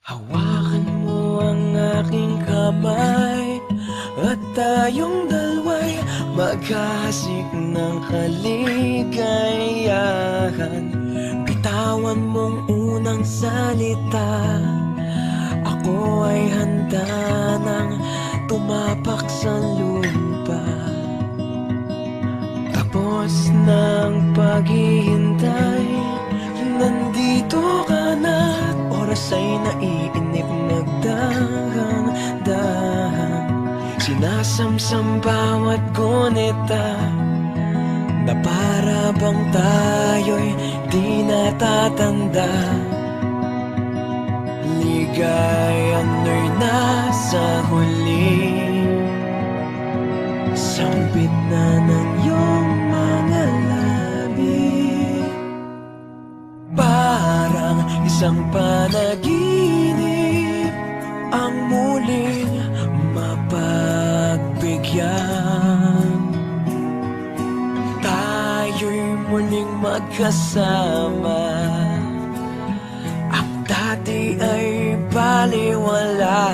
Hawakan mo ang aking kamay at tayong dalawa'y maghahasik ng kaligayahan. Bitawan mong unang salita, ako ay handa nang tumapak sa lupa. Tapos ng paghihintay, nandito ka na. Oras ay naiinip, nagdahan-dahan. Sinasamsam bawat gunita, na para bang tayo'y di natatanda. Ligayan mo'y nasa huli, sambit na ng iyong mga labi. Parang isang panaginip ang muling mapagbigyan. Tayo'y muling magkasama, ang dati ay baliwala.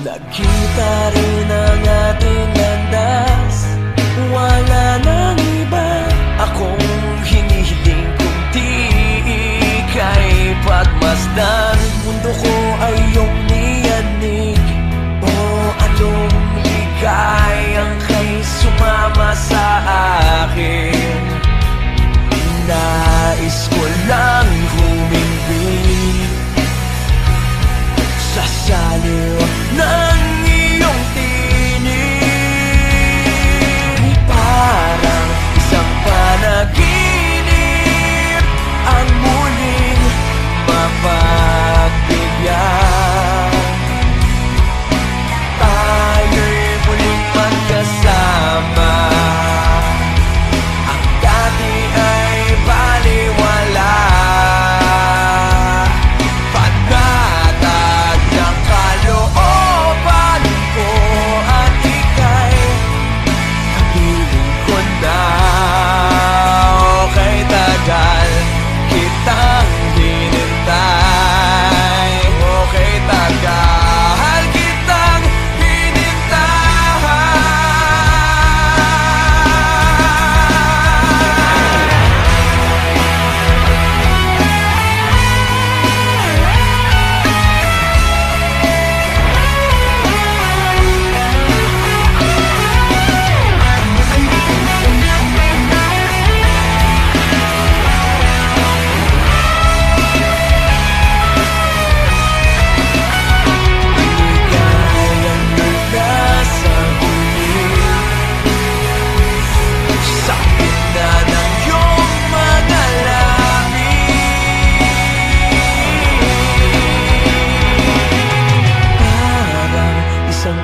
Nakita rin ang ating landas, wala nang iba akong hinihiling kundi ika'y pagmasdan. Mundo ko ay iyong niyanig, o anong ligayang kay sumama sa akin. Nais ko lang humimbing sa saliw ng iyong tinig. Parang isang panaginip ang muling mapagbigyan. Tayo'y muling magkasama, ang dati ay baliwala. Kitang hinintay, okay, tagal kitang hinintay.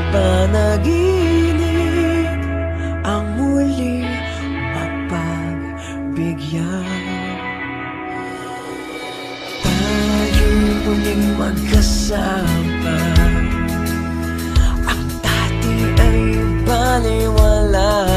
Panaginip ang muli mapagbigyan. Tayo'y muling magkasama, ang dati ay baliwala.